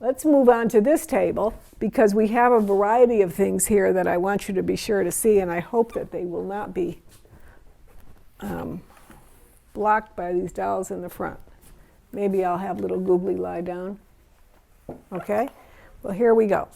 let's move on to this table because we have a variety of things here that I want you to be sure to see, and I hope that they will not be blocked by these dolls in the front. Maybe I'll have little Googly lie down. Okay? Well, here we go.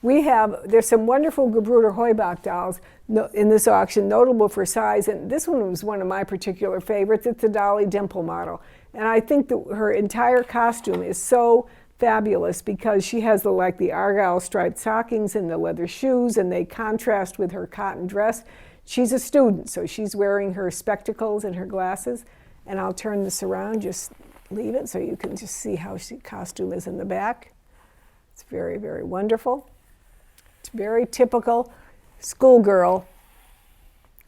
There's some wonderful Gebruder Heubach dolls in this auction, notable for size, and this one was one of my particular favorites. It's the Dolly Dimple model. And I think that her entire costume is so fabulous because she has the argyle striped stockings and the leather shoes, and they contrast with her cotton dress. She's a student, so she's wearing her spectacles and her glasses. And I'll turn this around, just leave it so you can just see how the costume is in the back. It's very, very wonderful. It's very typical schoolgirl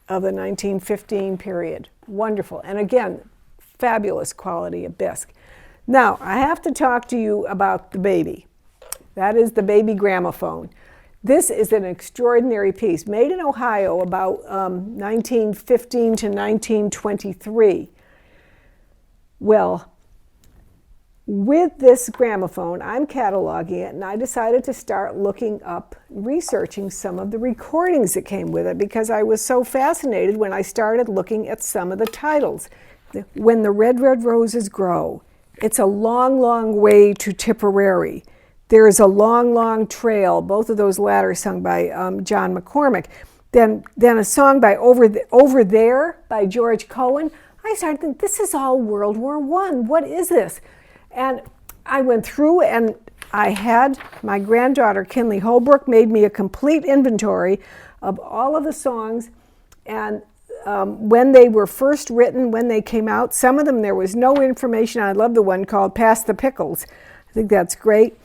of the 1915 period. Wonderful. And again, fabulous quality of bisque. Now, I have to talk to you about the baby. That is the baby gramophone. This is an extraordinary piece, made in Ohio about 1915 to 1923. Well, with this gramophone, I'm cataloging it, and I decided to start looking up, researching some of the recordings that came with it because I was so fascinated when I started looking at some of the titles. When the Red, Red Roses Grow, It's a Long, Long Way to Tipperary. There's a Long, Long Trail, both of those latter sung by John McCormick. Then a song by Over There by George Cohen. I started thinking, this is all World War I. What is this? And I went through and I had my granddaughter, Kinley Holbrook, made me a complete inventory of all of the songs and when they were first written, when they came out. Some of them there was no information. I love the one called Pass the Pickles. I think that's great.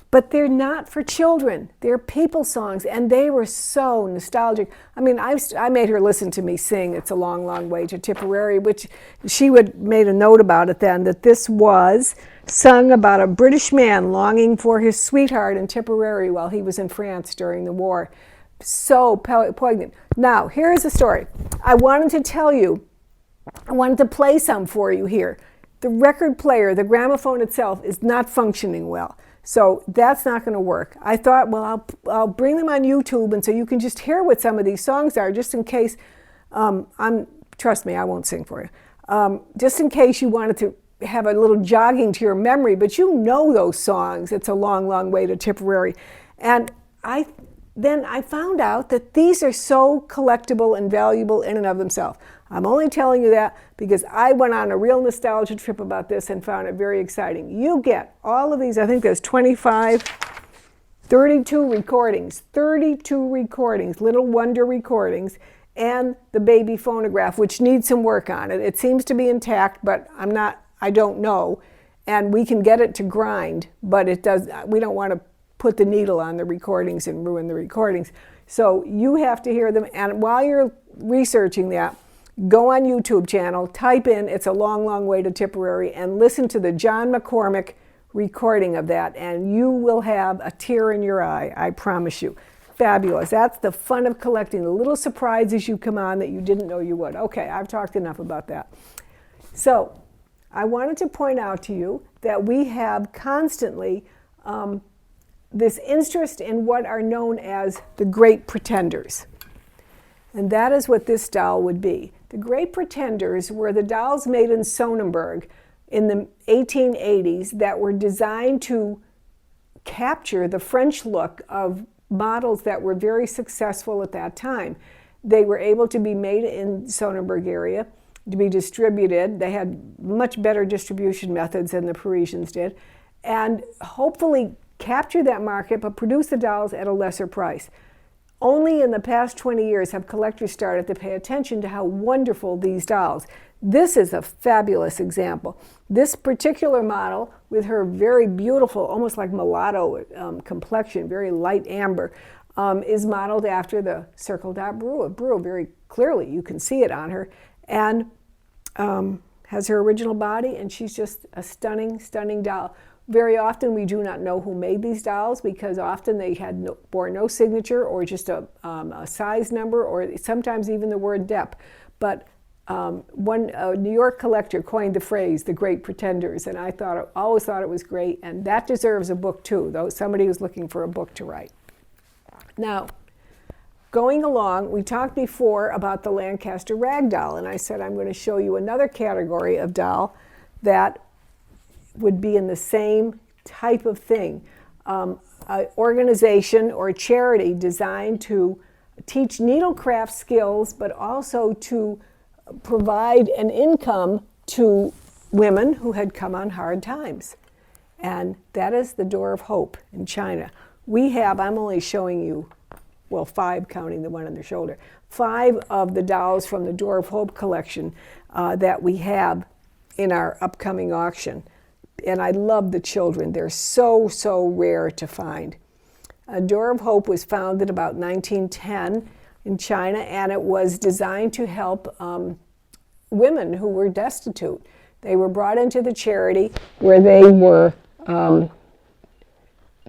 But they're not for children. They're people songs, and they were so nostalgic. I mean, I made her listen to me sing It's a Long, Long Way to Tipperary, which she made a note about it then, that this was sung about a British man longing for his sweetheart in Tipperary while he was in France during the war. So poignant. Now, here's the story. I wanted to play some for you here. The record player, the gramophone itself, is not functioning well. So that's not going to work. I thought, well, I'll bring them on YouTube, and so you can just hear what some of these songs are, just in case. Trust me, I won't sing for you. Just in case you wanted to have a little jogging to your memory, but you know those songs. It's a Long, Long Way to Tipperary, and then I found out that these are so collectible and valuable in and of themselves. I'm only telling you that because I went on a real nostalgia trip about this and found it very exciting. You get all of these, I think there's 32 recordings, Little Wonder recordings, and the Baby Phonograph, which needs some work on it. It seems to be intact, but I don't know. And we can get it to grind, but we don't want to put the needle on the recordings and ruin the recordings. So you have to hear them, and while you're researching that, go on YouTube channel, type in It's a Long, Long Way to Tipperary, and listen to the John McCormick recording of that, and you will have a tear in your eye, I promise you. Fabulous. That's the fun of collecting, the little surprises you come on that you didn't know you would. Okay, I've talked enough about that. So I wanted to point out to you that we have constantly this interest in what are known as the Great Pretenders. And that is what this doll would be. The Great Pretenders were the dolls made in Sonenberg in the 1880s that were designed to capture the French look of models that were very successful at that time. They were able to be made in Sonenberg area, to be distributed. They had much better distribution methods than the Parisians did, and hopefully capture that market, but produce the dolls at a lesser price. Only in the past 20 years have collectors started to pay attention to how wonderful these dolls. This is a fabulous example. This particular model, with her very beautiful, almost like mulatto complexion, very light amber, is modeled after the Circle Dot Brew. Very clearly, you can see it on her, and has her original body, and she's just a stunning, stunning doll. Very often we do not know who made these dolls because often they bore no signature or just a size number or sometimes even the word DEP. But one New York collector coined the phrase "the great pretenders," and I always thought it was great, and that deserves a book too, though somebody who's looking for a book to write. Now, going along, we talked before about the Lancaster rag doll, and I said I'm going to show you another category of doll that would be in the same type of thing. An organization or charity designed to teach needlecraft skills, but also to provide an income to women who had come on hard times. And that is the Door of Hope in China. We have, I'm only showing you, well, 5 counting the one on the shoulder, 5 of the dolls from the Door of Hope collection that we have in our upcoming auction. And I love the children. They're so, so rare to find. Door of Hope was founded about 1910 in China, and it was designed to help women who were destitute. They were brought into the charity where they were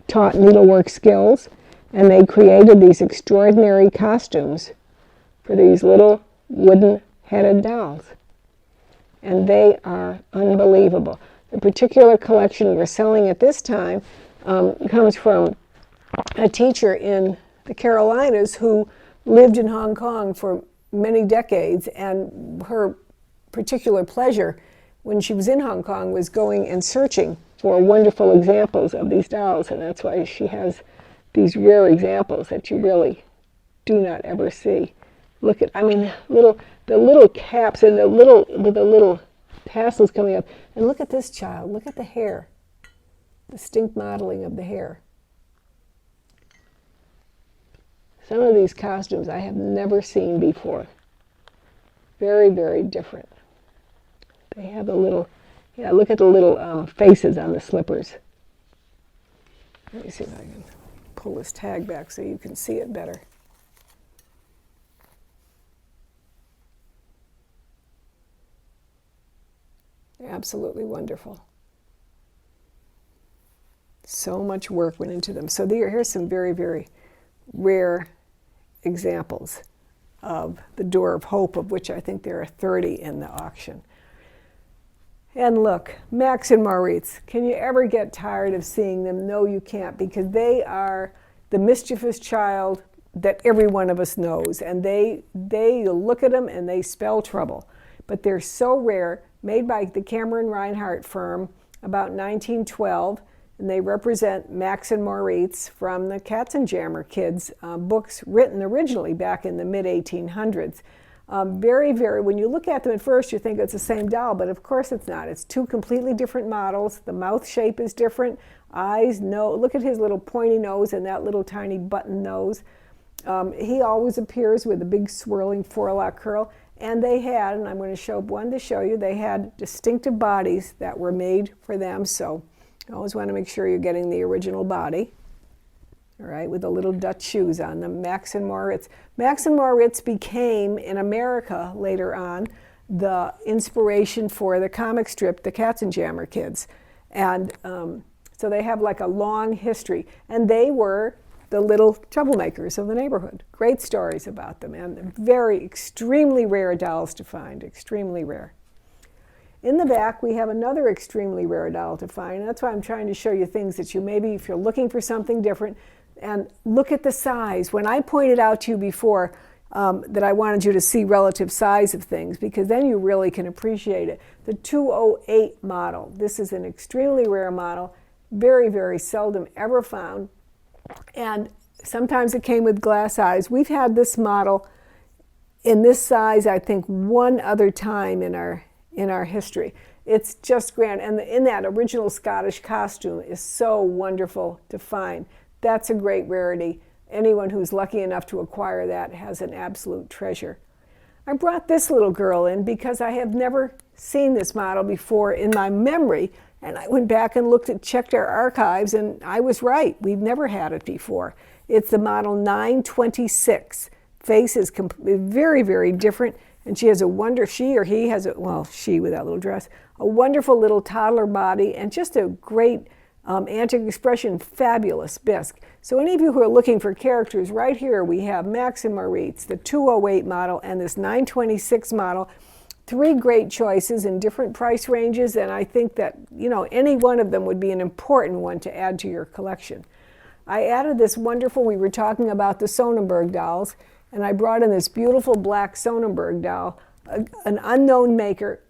taught needlework skills, and they created these extraordinary costumes for these little wooden-headed dolls. And they are unbelievable. The particular collection we're selling at this time comes from a teacher in the Carolinas who lived in Hong Kong for many decades, and her particular pleasure when she was in Hong Kong was going and searching for wonderful examples of these dolls, and that's why she has these rare examples that you really do not ever see. Look at, I mean, the little caps and with the little tassels coming up, and look at this child. Look at the hair, distinct modeling of the hair. Some of these costumes I have never seen before. Very, very different. They have the little, look at the little faces on the slippers. Let me see if I can pull this tag back so you can see it better. They're absolutely wonderful. So much work went into them. So here's some very, very rare examples of the Door of Hope, of which I think there are 30 in the auction. And look, Max and Maurice, can you ever get tired of seeing them? No, you can't, because they are the mischievous child that every one of us knows, and they look at them and they spell trouble. But they're so rare, made by the Cameron Reinhardt firm about 1912, and they represent Max and Maurice from the Katzenjammer Kids books written originally back in the mid-1800s. Very, very, when you look at them at first, you think it's the same doll, but of course it's not. It's 2 completely different models. The mouth shape is different. Eyes, nose, look at his little pointy nose and that little tiny button nose. He always appears with a big swirling forelock curl. And they had, and I'm going to show one to show you, they had distinctive bodies that were made for them. So you always want to make sure you're getting the original body. All right, with the little Dutch shoes on them, Max and Moritz. Max and Moritz became, in America later on, the inspiration for the comic strip, the Katzenjammer Kids. And so they have like a long history. And they were the little troublemakers of the neighborhood. Great stories about them, and very, extremely rare dolls to find, extremely rare. In the back, we have another extremely rare doll to find. That's why I'm trying to show you things that you maybe, if you're looking for something different, and look at the size. When I pointed out to you before that I wanted you to see relative size of things, because then you really can appreciate it. The 208 model, this is an extremely rare model, very, very seldom ever found. And sometimes it came with glass eyes. We've had this model in this size, I think, one other time in our history. It's just grand. And in that original Scottish costume is so wonderful to find. That's a great rarity. Anyone who's lucky enough to acquire that has an absolute treasure. I brought this little girl in because I have never seen this model before in my memory. And I went back and checked our archives, and I was right. We've never had it before. It's the model 926. Face is very, very different, and she has she with that little dress, a wonderful little toddler body, and just a great antique expression, fabulous bisque. So any of you who are looking for characters, right here we have Max and Maurice, the 208 model, and this 926 model. three great choices in different price ranges, and I think that, you know, any one of them would be an important one to add to your collection. I added this wonderful, we were talking about the Sonenberg dolls, and I brought in this beautiful black Sonenberg doll, an unknown maker.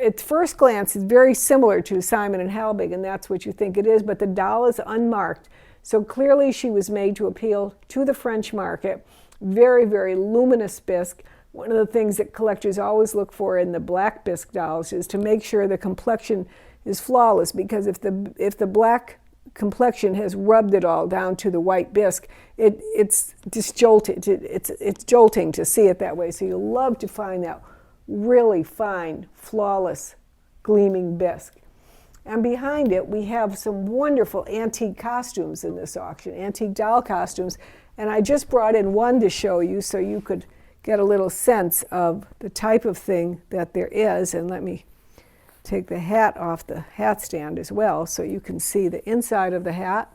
At first glance, it's very similar to Simon and Halbig, and that's what you think it is, but the doll is unmarked. So clearly she was made to appeal to the French market. Very, very luminous bisque. One of the things that collectors always look for in the black bisque dolls is to make sure the complexion is flawless, because if the black complexion has rubbed it all down to the white bisque, it's disjolted. It's jolting to see it that way. So you'll love to find that really fine, flawless, gleaming bisque. And behind it, we have some wonderful antique costumes in this auction, antique doll costumes. And I just brought in one to show you so you could get a little sense of the type of thing that there is. And let me take the hat off the hat stand as well so you can see the inside of the hat.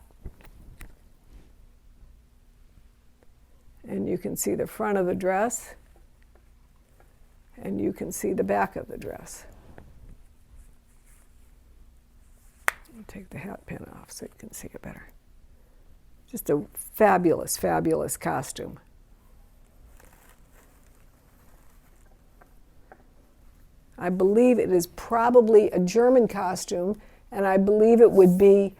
And you can see the front of the dress. And you can see the back of the dress. I'll take the hat pin off so you can see it better. Just a fabulous, fabulous costume. I believe it is probably a German costume, and I believe it would be,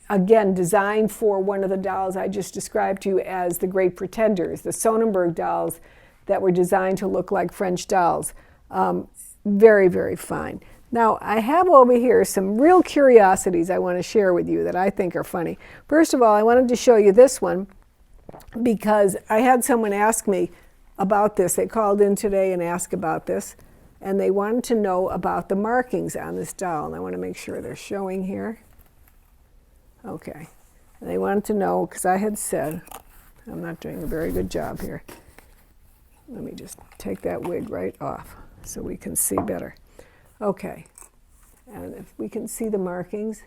again, designed for one of the dolls I just described to you as the Great Pretenders, the Sonenberg dolls that were designed to look like French dolls. Very, very fine. Now, I have over here some real curiosities I want to share with you that I think are funny. First of all, I wanted to show you this one because I had someone ask me about this. They called in today and asked about this, and they wanted to know about the markings on this doll. And I want to make sure they're showing here. Okay. And they wanted to know, because I had said, I'm not doing a very good job here. Let me just take that wig right off so we can see better. Okay, and if we can see the markings,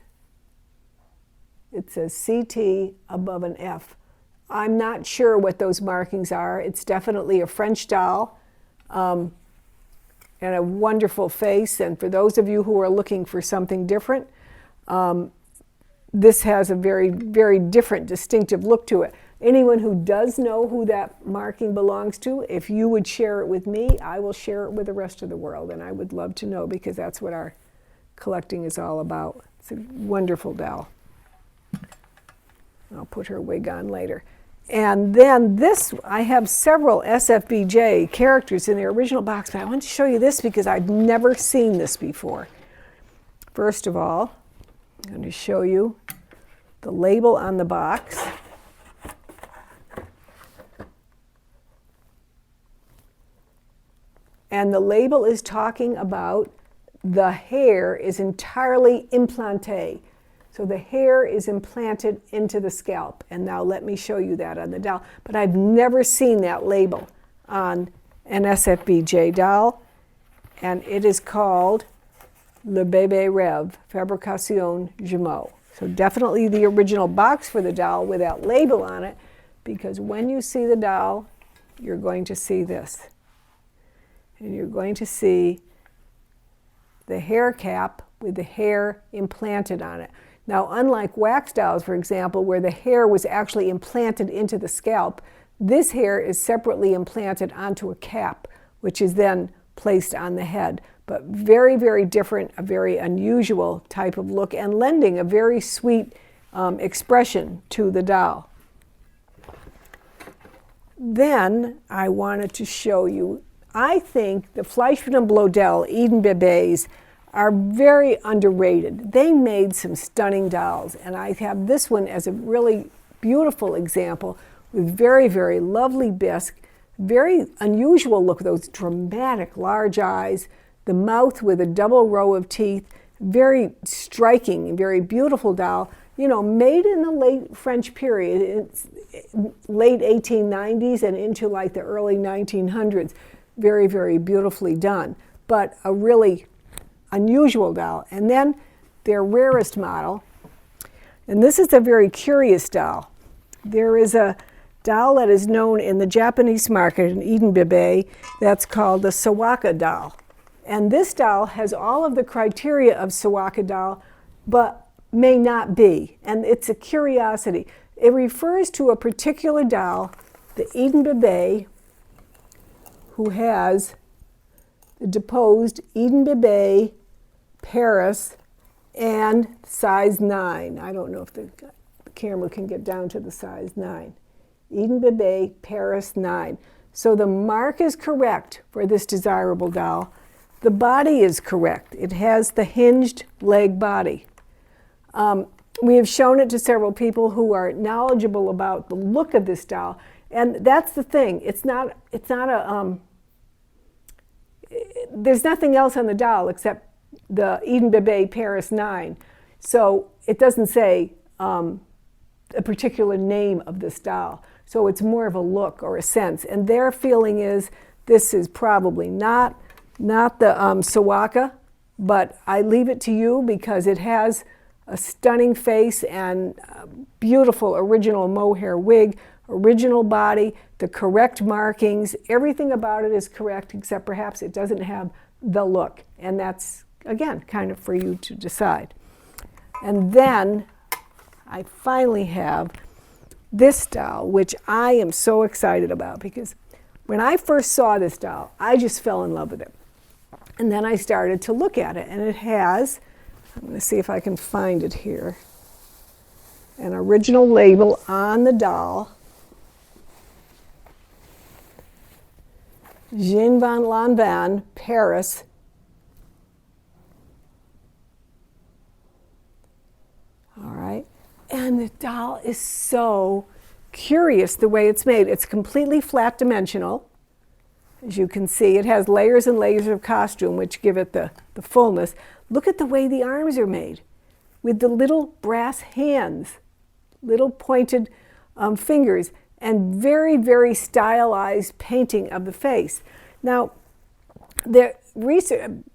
it says CT above an F. I'm not sure what those markings are. It's definitely a French doll and a wonderful face. And for those of you who are looking for something different, this has a very, very different, distinctive look to it. Anyone who does know who that marking belongs to, if you would share it with me, I will share it with the rest of the world. And I would love to know, because that's what our collecting is all about. It's a wonderful doll. I'll put her wig on later. And then this, I have several SFBJ characters in their original box, but I want to show you this because I've never seen this before. First of all, I'm going to show you the label on the box. And the label is talking about the hair is entirely implanté. So the hair is implanted into the scalp. And now let me show you that on the doll. But I've never seen that label on an SFBJ doll. And it is called Le Bébé Rêve, Fabrication Jumeau. So definitely the original box for the doll with that label on it, because when you see the doll, you're going to see this. And you're going to see the hair cap with the hair implanted on it. Now, unlike wax dolls, for example, where the hair was actually implanted into the scalp, this hair is separately implanted onto a cap, which is then placed on the head. But very, very different, a very unusual type of look, and lending a very sweet expression to the doll. Then I wanted to show you, I think the Fleischmann Belbe Eden Bébés are very underrated. They made some stunning dolls, and I have this one as a really beautiful example with very, very lovely bisque, very unusual look, those dramatic large eyes, the mouth with a double row of teeth, very striking, very beautiful doll. You know, made in the late French period, late 1890s and into like the early 1900s. Very, very beautifully done, but a really unusual doll. And then their rarest model, and this is a very curious doll. There is a doll that is known in the Japanese market in Eden Bebe, that's called the Sawaka Doll. And this doll has all of the criteria of Sawaka Doll, but may not be. And it's a curiosity. It refers to a particular doll, the Eden Bebe, who has the deposed Eden Bebe, Paris, and size 9. I don't know if the camera can get down to the size 9. Eden Bebe, Paris 9. So the mark is correct for this desirable doll. The body is correct. It has the hinged leg body. We have shown it to several people who are knowledgeable about the look of this doll. And that's the thing. It's not a, there's nothing else on the doll except the Eden Bebe Paris 9. So it doesn't say a particular name of this doll. So it's more of a look or a sense. And their feeling is this is probably not the Sawaka, but I leave it to you because it has a stunning face and beautiful original mohair wig, original body, the correct markings. Everything about it is correct except perhaps it doesn't have the look. And that's, again, kind of for you to decide. And then I finally have this doll, which I am so excited about because when I first saw this doll, I just fell in love with it. And then I started to look at it, and it has, I'm going to see if I can find it here, an original label on the doll. Jean van Lanban, Paris. All right. And the doll is so curious the way it's made. It's completely flat dimensional. As you can see, it has layers and layers of costume which give it the fullness. Look at the way the arms are made with the little brass hands, little pointed fingers, and very, very stylized painting of the face. Now,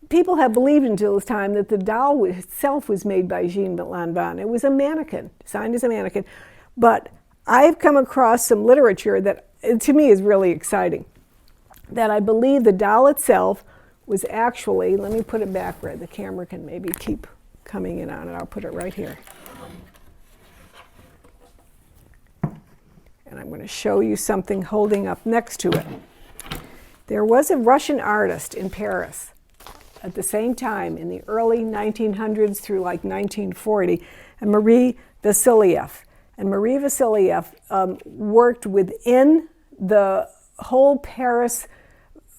people have believed until this time that the doll itself was made by Jean Lanban. It was a mannequin, designed as a mannequin. But I've come across some literature that, to me, is really exciting, that I believe the doll itself was actually, let me put it back where the camera can maybe keep coming in on it. I'll put it right here. And I'm going to show you something holding up next to it. There was a Russian artist in Paris at the same time in the early 1900s through like 1940, and Maurice Vasilyev. And Maurice Vasilyev worked within the whole Paris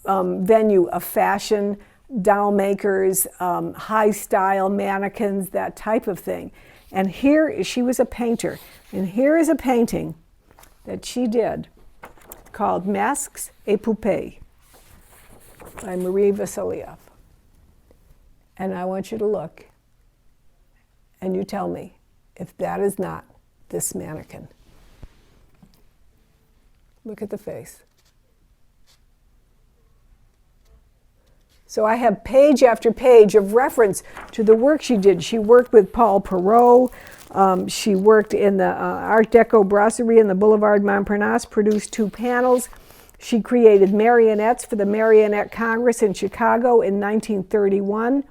venue of fashion, doll makers, high style mannequins, that type of thing. And she was a painter. And here is a painting that she did called Masques et Poupées by Maurice Vasilyev. And I want you to look and you tell me if that is not this mannequin. Look at the face. So I have page after page of reference to the work she did. She worked with Paul Perot. She worked in the Art Deco brasserie in the Boulevard Montparnasse, produced 2 panels. She created marionettes for the Marionette Congress in Chicago in 1931.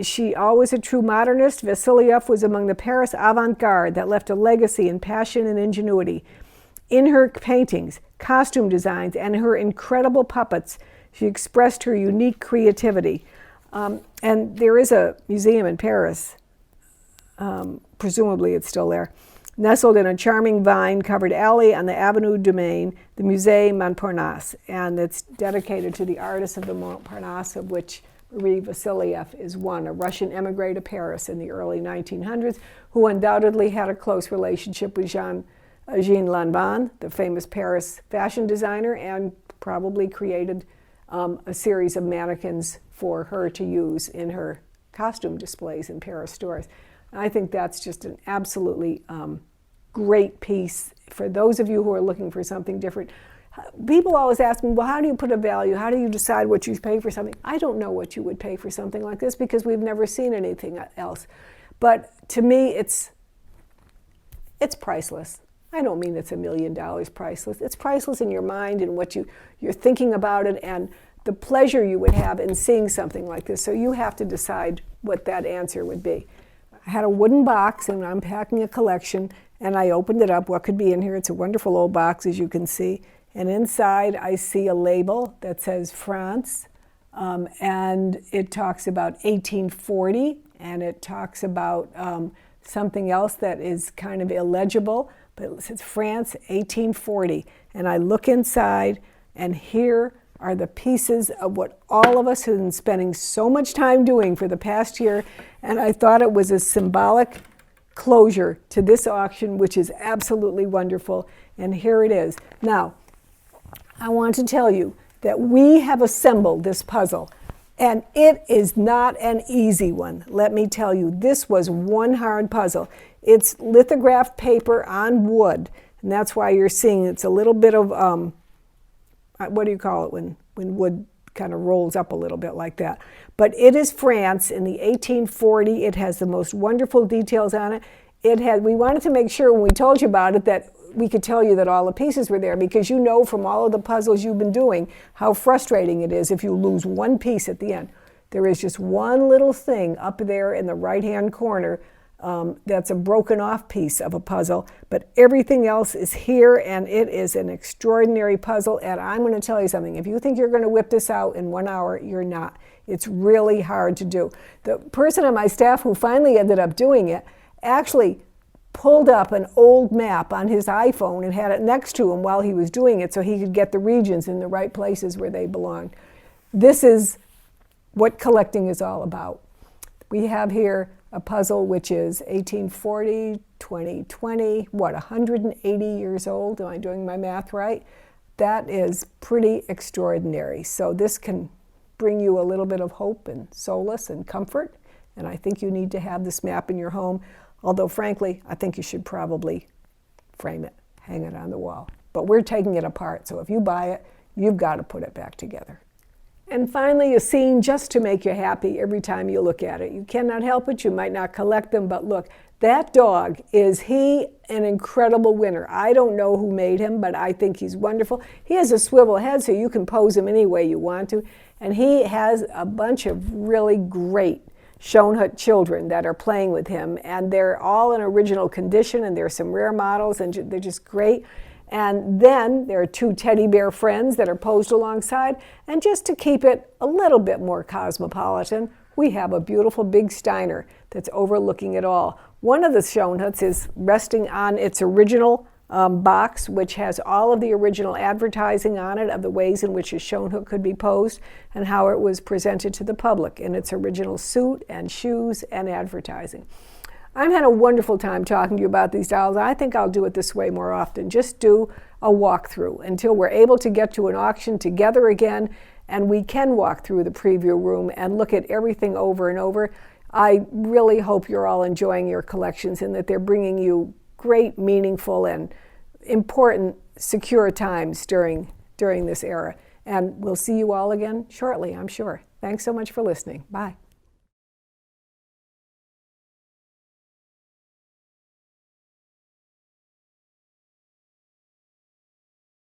She always a true modernist. Vasilyev was among the Paris avant-garde that left a legacy in passion and ingenuity. In her paintings, costume designs, and her incredible puppets, she expressed her unique creativity. And there is a museum in Paris, presumably it's still there, nestled in a charming vine-covered alley on the Avenue du Maine, the Musée Montparnasse, and it's dedicated to the artists of the Montparnasse, of which Maurice Vasilyev is one, a Russian emigre to Paris in the early 1900s, who undoubtedly had a close relationship with Jean Lanban, the famous Paris fashion designer, and probably created a series of mannequins for her to use in her costume displays in Paris stores. I think that's just an absolutely great piece for those of you who are looking for something different. People always ask me, well, how do you put a value? How do you decide what you pay for something? I don't know what you would pay for something like this because we've never seen anything else. But to me, it's priceless. I don't mean it's $1 million priceless. It's priceless in your mind and what you're thinking about it and the pleasure you would have in seeing something like this. So you have to decide what that answer would be. I had a wooden box and I'm packing a collection and I opened it up. What could be in here? It's a wonderful old box, as you can see. And inside I see a label that says France. And it talks about 1840, and it talks about something else that is kind of illegible, but it says France 1840. And I look inside, and here are the pieces of what all of us have been spending so much time doing for the past year, and I thought it was a symbolic closure to this auction, which is absolutely wonderful, and here it is. Now, I want to tell you that we have assembled this puzzle, and it is not an easy one. Let me tell you, this was one hard puzzle. It's lithographed paper on wood, and that's why you're seeing it's a little bit of, what do you call it when wood kind of rolls up a little bit like that. But it is France in the 1840. It has the most wonderful details on it. We wanted to make sure when we told you about it that we could tell you that all the pieces were there, because you know from all of the puzzles you've been doing how frustrating it is if you lose one piece at the end. There is just one little thing up there in the right-hand corner that's a broken off piece of a puzzle, but everything else is here, and it is an extraordinary puzzle. And I'm going to tell you something. If you think you're going to whip this out in 1 hour, you're not. It's really hard to do. The person on my staff who finally ended up doing it actually pulled up an old map on his iPhone and had it next to him while he was doing it so he could get the regions in the right places where they belong. This is what collecting is all about. We have here a puzzle which is 1840, 2020, 180 years old? Am I doing my math right? That is pretty extraordinary. So this can bring you a little bit of hope and solace and comfort, and I think you need to have this map in your home. Although, frankly, I think you should probably frame it, hang it on the wall. But we're taking it apart, so if you buy it, you've got to put it back together. And finally, a scene just to make you happy every time you look at it. You cannot help it, you might not collect them, but look, that dog, is he an incredible winner? I don't know who made him, but I think he's wonderful. He has a swivel head, so you can pose him any way you want to, and he has a bunch of really great Schoenhut children that are playing with him, and they're all in original condition, and there's some rare models, and they're just great. And then there are 2 teddy bear friends that are posed alongside, and just to keep it a little bit more cosmopolitan, we have a beautiful big Steiner that's overlooking it all. One of the Schoenhuts is resting on its original box, which has all of the original advertising on it of the ways in which a Schoenhut could be posed and how it was presented to the public in its original suit and shoes and advertising. I've had a wonderful time talking to you about these dolls. I think I'll do it this way more often. Just do a walkthrough until we're able to get to an auction together again and we can walk through the preview room and look at everything over and over. I really hope you're all enjoying your collections and that they're bringing you great, meaningful, and important, secure times during this era. And we'll see you all again shortly, I'm sure. Thanks so much for listening. Bye.